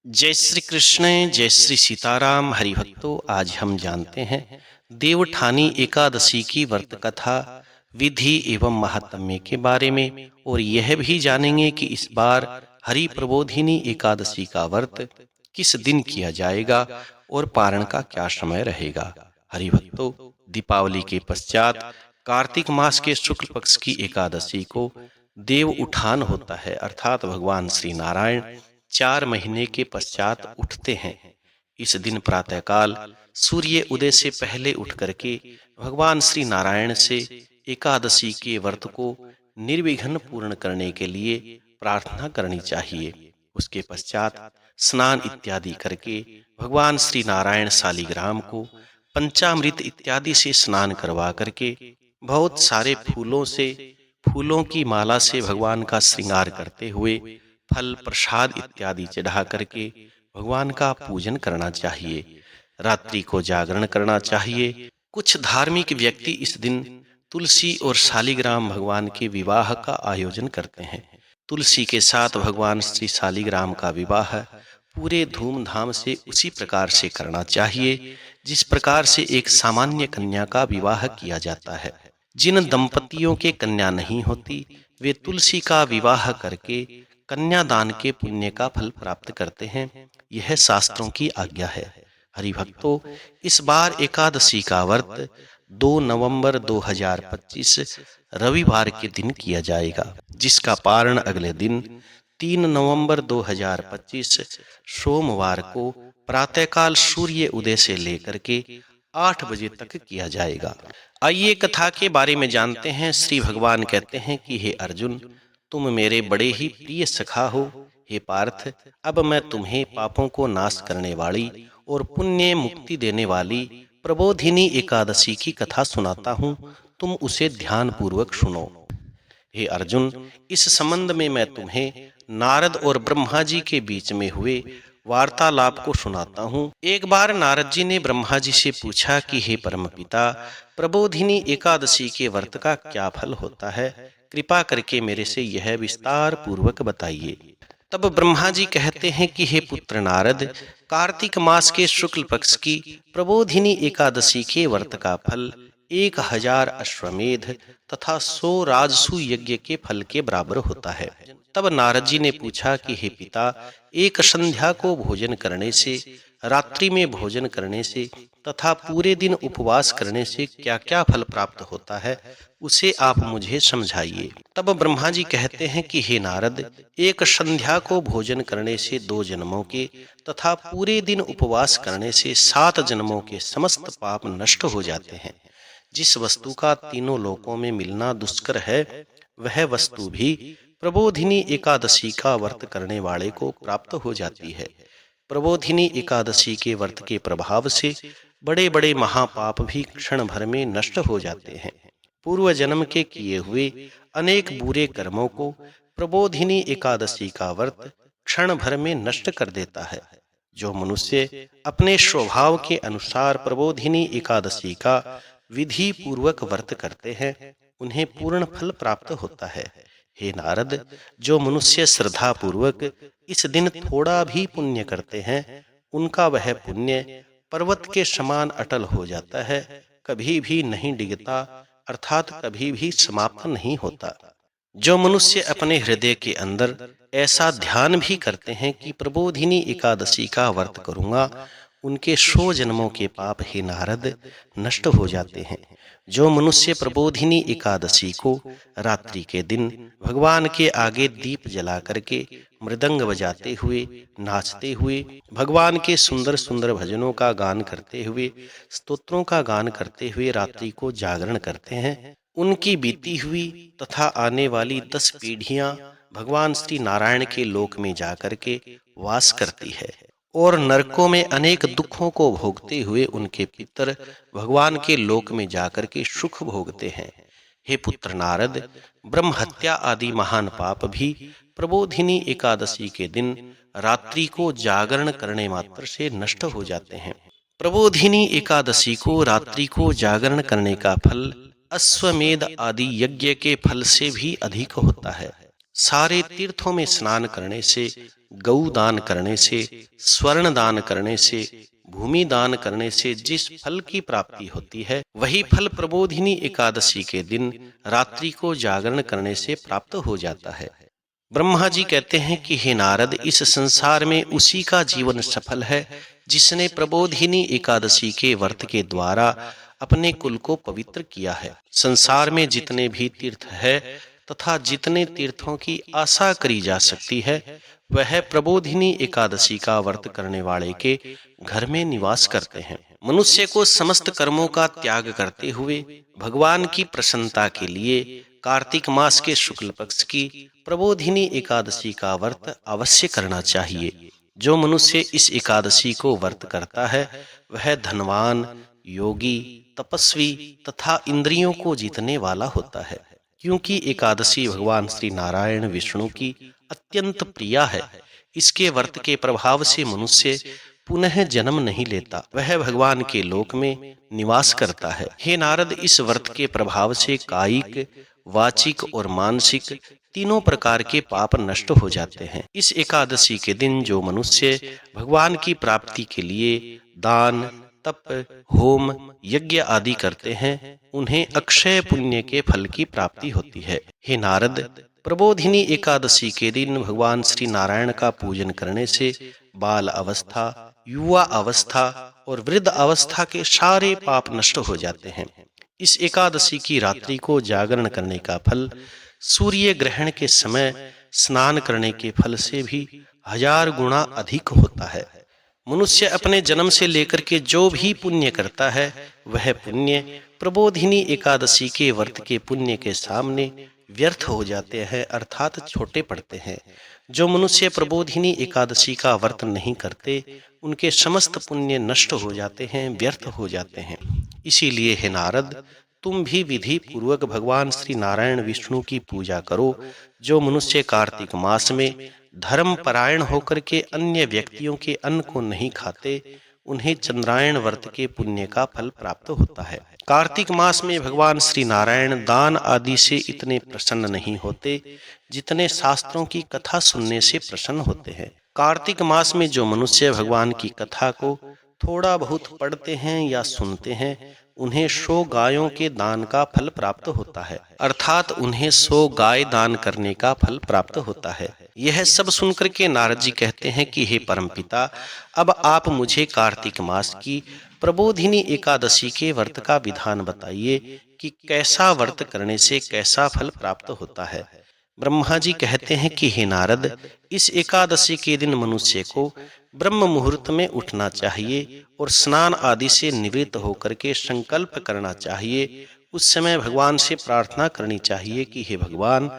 जय श्री कृष्ण, जय श्री सीताराम। हरिभक्तों, आज हम जानते हैं देवठानी एकादशी की व्रत कथा, विधि एवं महात्म्य के बारे में, और यह भी जानेंगे कि इस बार हरि प्रबोधिनी एकादशी का व्रत किस दिन किया जाएगा और पारण का क्या समय रहेगा। हरिभक्तों, दीपावली के पश्चात कार्तिक मास के शुक्ल पक्ष की एकादशी को देव उठान होता है, अर्थात भगवान श्री नारायण 4 महीने के पश्चात उठते हैं। इस दिन प्रातःकाल सूर्य उदय से पहले उठ करके भगवान श्री नारायण से एकादशी के व्रत को निर्विघ्न पूर्ण करने के लिए प्रार्थना करनी चाहिए। उसके पश्चात स्नान इत्यादि करके भगवान श्री नारायण शालिग्राम को पंचामृत इत्यादि से स्नान करवा करके बहुत सारे फूलों की माला से भगवान का श्रृंगार करते हुए फल प्रसाद इत्यादि चढ़ा करके भगवान का पूजन करना चाहिए। रात्रि को जागरण करना चाहिए। कुछ धार्मिक व्यक्ति इस दिन तुलसी और शालिग्राम भगवान के विवाह का आयोजन करते हैं। तुलसी के साथ भगवान श्री शालिग्राम का विवाह पूरे धूमधाम से उसी प्रकार से करना चाहिए जिस प्रकार से एक सामान्य कन्या का विवाह किया जाता है। जिन दंपतियों के कन्या नहीं होती, वे तुलसी का विवाह करके कन्यादान के पुण्य का फल प्राप्त करते हैं। यह शास्त्रों की आज्ञा है। हरिभक्तों, इस बार एकादशी का व्रत 2 नवंबर 2025 रविवार के दिन किया जाएगा, जिसका पारण अगले दिन 3 नवंबर 2025 सोमवार को प्रातःकाल सूर्य उदय से लेकर के 8 बजे तक किया जाएगा। आइए कथा के बारे में जानते हैं। श्री भगवान कहते हैं कि हे अर्जुन, तुम मेरे बड़े ही प्रिय सखा हो। हे पार्थ, अब मैं तुम्हें पापों को नाश करने वाली और पुण्य मुक्ति देने वाली प्रबोधिनी एकादशी की कथा सुनाता हूँ। तुम उसे ध्यान पूर्वक सुनो। हे अर्जुन, इस संबंध में मैं तुम्हें नारद और ब्रह्मा जी के बीच में हुए वार्तालाप को सुनाता हूँ। एक बार नारद जी ने ब्रह्मा जी से पूछा कि हे परमपिता, प्रबोधिनी एकादशी के व्रत का क्या फल होता है? कृपा करके मेरे से यह विस्तार पूर्वक बताइए। तब ब्रह्मा जी कहते हैं कि हे पुत्र नारद, कार्तिक मास के शुक्ल पक्ष की प्रबोधिनी एकादशी के व्रत का फल 1000 अश्वमेध तथा 100 राजसु यज्ञ के फल के बराबर होता है। तब नारद जी ने पूछा कि हे पिता, एक संध्या को भोजन करने से, रात्रि में भोजन करने से तथा पूरे दिन उपवास करने से क्या क्या फल प्राप्त होता है, उसे आप मुझे समझाइए। तब ब्रह्मा जी कहते हैं कि हे नारद, एक संध्या को भोजन करने से 2 जन्मों के तथा पूरे दिन उपवास करने से 7 जन्मों के समस्त पाप नष्ट हो जाते हैं। जिस वस्तु का तीनों लोकों में मिलना दुष्कर है, वह वस्तु भी प्रबोधिनी एकादशी का व्रत करने वाले को प्राप्त हो जाती है। प्रबोधिनी एकादशी के व्रत के प्रभाव से बड़े बड़े महापाप भी क्षण भर में नष्ट हो जाते हैं। पूर्व जन्म के किए हुए अनेक बुरे कर्मों को प्रबोधिनी एकादशी का व्रत क्षण भर में नष्ट कर देता है। जो मनुष्य अपने स्वभाव के अनुसार प्रबोधिनी एकादशी का विधि पूर्वक व्रत करते हैं, उन्हें पूर्ण फल प्राप्त होता है। हे नारद, जो मनुष्य श्रद्धा पूर्वक इस दिन थोड़ा भी पुण्य करते हैं, उनका वह पुण्य पर्वत के समान अटल हो जाता है, कभी भी नहीं डिगता, अर्थात कभी भी समाप्त नहीं होता। जो मनुष्य अपने हृदय के अंदर ऐसा ध्यान भी करते हैं कि प्रबोधिनी एकादशी का व्रत करूंगा, उनके 100 जन्मों के पाप, हे नारद, नष्ट हो जाते हैं। जो मनुष्य प्रबोधिनी एकादशी को रात्रि के दिन भगवान के आगे दीप जला करके मृदंग बजाते हुए, नाचते हुए, भगवान के सुंदर सुंदर भजनों का गान करते हुए, स्तोत्रों का गान करते हुए रात्रि को जागरण करते हैं, उनकी बीती हुई तथा आने वाली 10 पीढ़ियां भगवान श्री नारायण के लोक में जाकर के वास करती है और नरकों में अनेक दुखों को भोगते हुए उनके पितर भगवान के लोक में जाकर के सुख भोगते हैं। हे पुत्र नारद, ब्रह्म हत्या आदि महान पाप भी प्रबोधिनी एकादशी के दिन रात्रि को जागरण करने मात्र से नष्ट हो जाते हैं। प्रबोधिनी एकादशी को रात्रि को जागरण करने का फल अश्वमेध आदि यज्ञ के फल से भी अधिक होता है। सारे तीर्थों में स्नान करने से, गौ दान करने से, स्वर्ण दान करने से, भूमि दान करने से जिस फल की प्राप्ति होती है, वही फल प्रबोधिनी एकादशी के दिन रात्रि को जागरण करने से प्राप्त हो जाता है। ब्रह्मा जी कहते हैं कि हे नारद, इस संसार में उसी का जीवन सफल है जिसने प्रबोधिनी एकादशी के व्रत के द्वारा अपने कुल को पवित्र किया है। संसार में जितने भी तीर्थ है तथा जितने तीर्थों की आशा करी जा सकती है, वह प्रबोधिनी एकादशी का व्रत करने वाले के घर में निवास करते हैं। मनुष्य को समस्त कर्मों का त्याग करते हुए भगवान की प्रसन्नता के लिए कार्तिक मास के शुक्ल पक्ष की प्रबोधिनी एकादशी का व्रत अवश्य करना चाहिए। जो मनुष्य इस एकादशी को व्रत करता है, वह धनवान, योगी, तपस्वी तथा इंद्रियों को जीतने वाला होता है, क्योंकि एकादशी भगवान श्री नारायण विष्णु की अत्यंत प्रिया है। इसके व्रत के प्रभाव से मनुष्य पुनः जन्म नहीं लेता, वह भगवान के लोक में निवास करता है। हे नारद, इस व्रत के प्रभाव से कायिक, वाचिक और मानसिक तीनों प्रकार के पाप नष्ट हो जाते हैं। इस एकादशी के दिन जो मनुष्य भगवान की प्राप्ति के लिए दान, तप, होम, यज्ञ आदि करते हैं, उन्हें अक्षय पुण्य के फल की प्राप्ति होती है। हे नारद, प्रबोधिनी एकादशी के दिन भगवान श्री नारायण का पूजन करने से बाल अवस्था, युवा अवस्था और वृद्ध अवस्था के सारे पाप नष्ट हो जाते हैं। इस एकादशी की रात्रि को जागरण करने का फल सूर्य ग्रहण के समय स्नान करने के फल से भी 1000 गुना अधिक होता है। मनुष्य अपने जन्म से लेकर के जो भी पुण्य करता है, वह पुण्य प्रबोधिनी एकादशी के व्रत के पुण्य के सामने व्यर्थ हो जाते हैं, अर्थात छोटे पड़ते हैं। जो मनुष्य प्रबोधिनी एकादशी का व्रत नहीं करते, उनके समस्त पुण्य नष्ट हो जाते हैं, व्यर्थ हो जाते हैं। इसीलिए हे नारद, तुम भी विधि पूर्वक भगवान श्री नारायण विष्णु की पूजा करो। जो मनुष्य कार्तिक मास में धर्म परायण होकर के अन्य व्यक्तियों के अन्न को नहीं खाते, उन्हें चंद्रायण व्रत के पुण्य का फल प्राप्त होता है। कार्तिक मास में भगवान श्री नारायण दान आदि से इतने प्रसन्न नहीं होते जितने शास्त्रों की कथा सुनने से प्रसन्न होते हैं। कार्तिक मास में जो मनुष्य भगवान की कथा को थोड़ा बहुत पढ़ते हैं या सुनते हैं, उन्हें 100 गायों के दान का फल प्राप्त होता है, अर्थात उन्हें 100 गाय दान करने का फल प्राप्त होता है। यह सब सुनकर के नारद जी कहते हैं कि हे परमपिता, अब आप मुझे कार्तिक मास की प्रबोधिनी एकादशी के व्रत का विधान बताइए कि कैसा व्रत करने से कैसा फल प्राप्त होता है। ब्रह्मा जी कहते हैं कि हे नारद, इस एकादशी के दिन मनुष्य को ब्रह्म मुहूर्त में उठना चाहिए और स्नान आदि से निवृत्त होकर के संकल्प करना चाहिए। उस समय भगवान से प्रार्थना करनी चाहिए कि हे भगवान,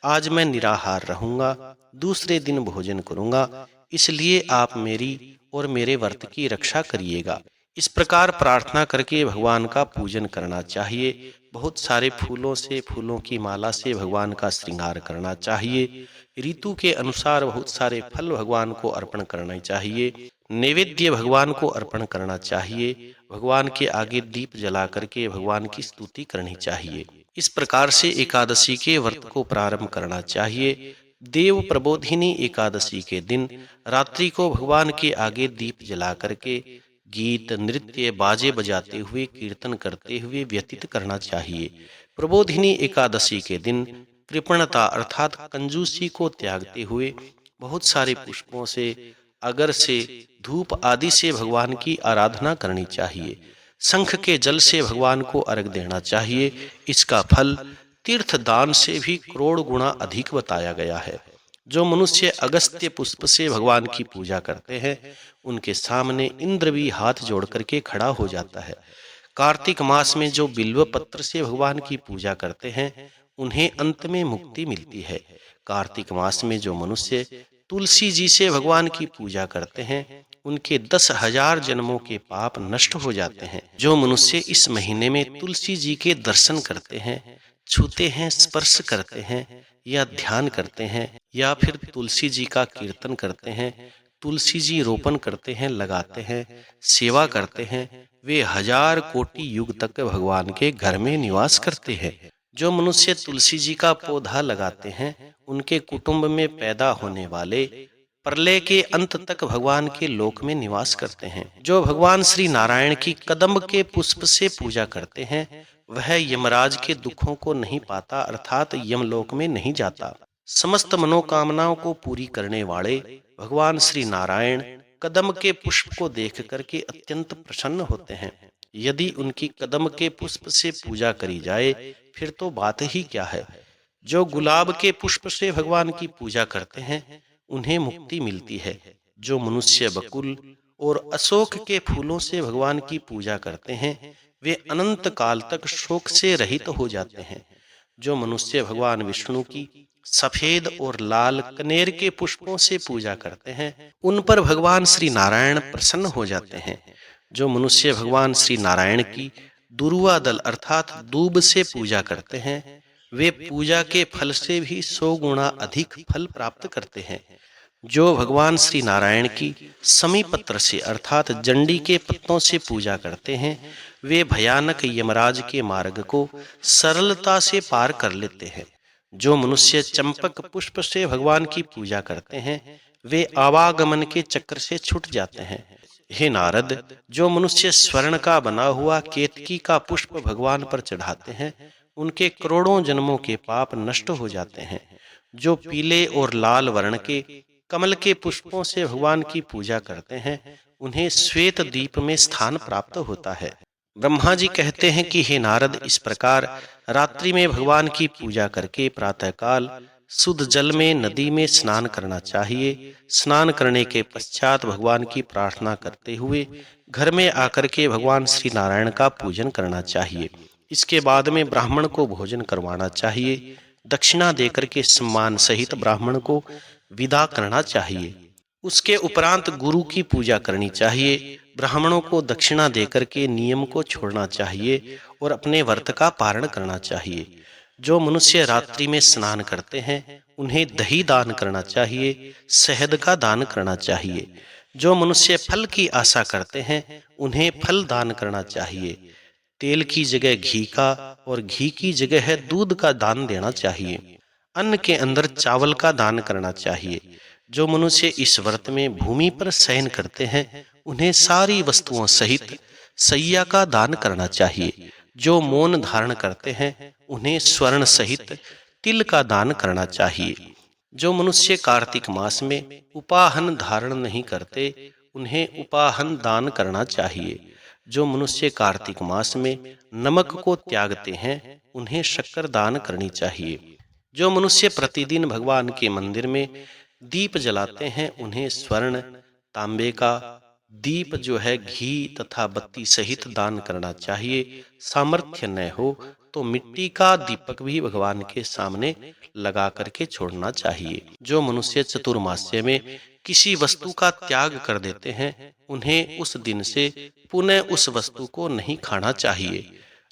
आज मैं निराहार रहूंगा, दूसरे दिन भोजन करूंगा, इसलिए आप मेरी और मेरे व्रत की रक्षा करिएगा। इस प्रकार प्रार्थना करके भगवान का पूजन करना चाहिए। बहुत सारे फूलों से, फूलों की माला से भगवान का श्रृंगार करना चाहिए। ऋतु के अनुसार बहुत सारे फल भगवान को अर्पण करना चाहिए। नैवेद्य भगवान को अर्पण करना चाहिए। भगवान के आगे दीप जला करके भगवान की स्तुति करनी चाहिए। इस प्रकार से एकादशी के व्रत को प्रारंभ करना चाहिए। देव प्रबोधिनी एकादशी के दिन रात्रि को भगवान के आगे दीप जला करके गीत, नृत्य, बाजे बजाते हुए, कीर्तन करते हुए व्यतीत करना चाहिए। प्रबोधिनी एकादशी के दिन कृपणता अर्थात कंजूसी को त्यागते हुए बहुत सारे पुष्पों से, अगर से, धूप आदि से भगवान की आराधना करनी चाहिए। शंख के जल से भगवान को अर्घ देना चाहिए। इसका फल तीर्थ दान से भी करोड़ गुना अधिक बताया गया है। जो मनुष्य अगस्त्य पुष्प से भगवान की पूजा करते हैं, उनके सामने इंद्र भी हाथ जोड़ करके खड़ा हो जाता है। कार्तिक मास में जो बिल्व पत्र से भगवान की पूजा करते हैं, उन्हें अंत में मुक्ति मिलती है। कार्तिक मास में जो मनुष्य तुलसी जी से भगवान की पूजा करते हैं, उनके 10,000 जन्मों के पाप नष्ट हो जाते हैं। जो मनुष्य इस महीने में तुलसी जी के दर्शन करते हैं, छूते हैं, स्पर्श करते हैं या ध्यान करते हैं या फिर तुलसी जी का कीर्तन करते हैं, तुलसी जी रोपण करते हैं, लगाते हैं, सेवा करते हैं, वे 1000 कोटि युग तक भगवान के घर में निवास करते हैं। जो मनुष्य तुलसी जी का पौधा लगाते हैं, उनके कुटुंब में पैदा होने वाले प्रलय के अंत तक भगवान के लोक में निवास करते हैं। जो भगवान श्री नारायण की कदम्ब के पुष्प से पूजा करते हैं वह यमराज के दुखों को नहीं पाता, अर्थात यमलोक में नहीं जाता। समस्त मनोकामनाओं को पूरी करने वाले भगवान श्री नारायण कदम्ब के पुष्प को देख करके अत्यंत प्रसन्न होते हैं। यदि उनकी कदम्ब के पुष्प से पूजा करी जाए फिर तो बात ही क्या है। जो गुलाब के पुष्प से भगवान की पूजा करते हैं उन्हें मुक्ति मिलती है। जो मनुष्य बकुल और अशोक के फूलों से भगवान की पूजा करते हैं वे अनंत काल तक शोक से रहित हो जाते हैं। जो मनुष्य भगवान विष्णु की सफेद और लाल कनेर के पुष्पों से पूजा करते हैं उन पर भगवान श्री नारायण प्रसन्न हो जाते हैं। जो मनुष्य भगवान श्री नारायण की दुर्वा दल अर्थात दूब से पूजा करते हैं वे पूजा के फल से भी 100 गुना अधिक फल प्राप्त करते हैं। जो भगवान श्री नारायण की समीपत्र से अर्थात जंडी के पत्तों से पूजा करते हैं वे भयानक यमराज के मार्ग को सरलता से पार कर लेते हैं। जो मनुष्य चंपक पुष्प से भगवान की पूजा करते हैं वे आवागमन के चक्र से छूट जाते हैं। हे नारद, जो मनुष्य स्वर्ण का बना हुआ केतकी का पुष्प भगवान पर चढ़ाते हैं उनके करोड़ों जन्मों के पाप नष्ट हो जाते हैं। जो पीले और लाल वर्ण के कमल के पुष्पों से भगवान की पूजा करते हैं उन्हें श्वेत दीप में स्थान प्राप्त होता है। ब्रह्मा जी कहते हैं कि हे नारद, इस प्रकार रात्रि में भगवान की पूजा करके प्रातःकाल शुद्ध जल में नदी में स्नान करना चाहिए। स्नान करने के पश्चात भगवान की प्रार्थना करते हुए घर में आकर के भगवान श्री नारायण का पूजन करना चाहिए। इसके बाद में ब्राह्मण को भोजन करवाना चाहिए। दक्षिणा देकर के सम्मान सहित ब्राह्मण को विदा करना चाहिए। उसके उपरांत गुरु की पूजा करनी चाहिए। ब्राह्मणों को दक्षिणा देकर के नियम को छोड़ना चाहिए और अपने व्रत का पारण करना चाहिए। जो मनुष्य रात्रि में स्नान करते हैं उन्हें दही दान करना चाहिए, शहद का दान करना चाहिए। जो मनुष्य फल की आशा करते हैं उन्हें फल दान करना चाहिए। तेल की जगह घी का और घी की जगह दूध का दान देना चाहिए। अन्न के अंदर चावल का दान करना चाहिए। जो मनुष्य इस व्रत में भूमि पर शयन करते हैं उन्हें सारी वस्तुओं सहित सैया का दान करना चाहिए। जो मौन धारण करते हैं उन्हें स्वर्ण सहित तिल का दान करना चाहिए। जो मनुष्य कार्तिक मास में उपाहन धारण नहीं करते उन्हें उपाहन दान करना चाहिए। जो मनुष्य कार्तिक मास में नमक को त्यागते हैं उन्हें शक्कर दान करनी चाहिए। जो मनुष्य प्रतिदिन भगवान के मंदिर में दीप जलाते हैं उन्हें स्वर्ण तांबे का दीप जो है घी तथा बत्ती सहित दान करना चाहिए। सामर्थ्य न हो तो मिट्टी का दीपक भी भगवान के सामने लगा करके छोड़ना चाहिए। जो मनुष्य चतुर्मास्य में किसी वस्तु का त्याग कर देते हैं उन्हें उस दिन से पुनः उस वस्तु को नहीं खाना चाहिए।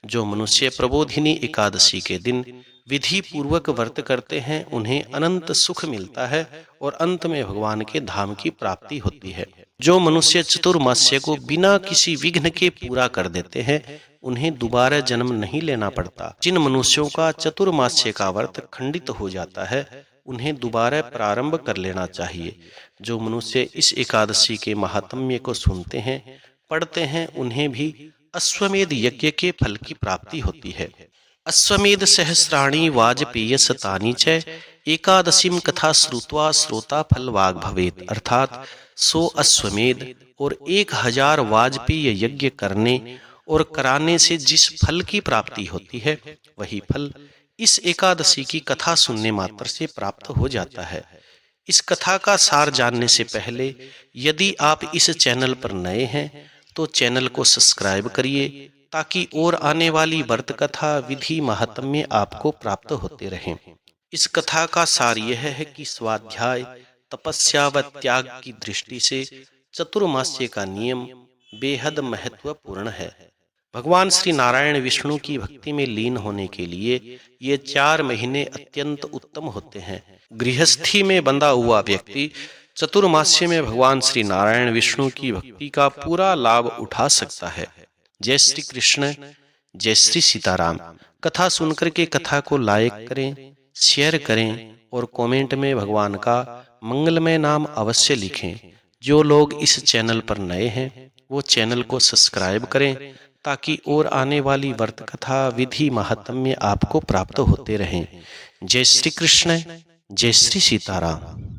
जो मनुष्य प्रबोधिनी एकादशी के दिन विधि पूर्वक व्रत करते हैं उन्हें अनंत सुख मिलता है और अंत में भगवान के धाम की प्राप्ति होती है। जो मनुष्य चतुर्मास्य को बिना किसी विघ्न के पूरा कर देते हैं उन्हें दोबारा जन्म नहीं लेना पड़ता। जिन मनुष्यों का चतुर्मास्य का व्रत खंडित हो जाता है उन्हें दोबारा प्रारंभ कर लेना चाहिए। जो मनुष्य इस एकादशी के महात्म्य को सुनते हैं पढ़ते हैं उन्हें भी अश्वमेध यज्ञ के फल की प्राप्ति होती है। अश्वमेध सहस्राणि वाजपेयस्य तानि च एकादशीम कथा श्रुत्वा श्रोता फल वाग भवेत, अर्थात 100 अश्वमेध और 1000 वाजपेय यज्ञ करने और कराने से जिस फल की प्राप्ति होती है वही फल इस एकादशी की कथा सुनने मात्र से प्राप्त हो जाता है। इस कथा का सार जानने से पहले यदि आप इस चैनल पर नए हैं तो चैनल को सब्सक्राइब करिए ताकि और आने वाली व्रत कथा विधि महात्म्य आपको प्राप्त होते रहें। इस कथा का सार यह है कि स्वाध्याय तपस्या व त्याग की दृष्टि से चतुर्मास्य का नियम बेहद महत्वपूर्ण है। भगवान श्री नारायण विष्णु की भक्ति में लीन होने के लिए ये 4 महीने अत्यंत उत्तम होते हैं। गृहस्थी में बंधा हुआ व्यक्ति चतुर्मास्य में भगवान श्री नारायण विष्णु की भक्ति का पूरा लाभ उठा सकता है। जय श्री कृष्ण, जय श्री सीताराम। कथा सुनकर के कथा को लाइक करें, शेयर करें और कमेंट में भगवान का मंगलमय नाम अवश्य लिखें। जो लोग इस चैनल पर नए हैं वो चैनल को सब्सक्राइब करें ताकि और आने वाली व्रत कथा विधि महात्म्य आपको प्राप्त होते रहें। जय श्री कृष्ण, जय श्री सीताराम।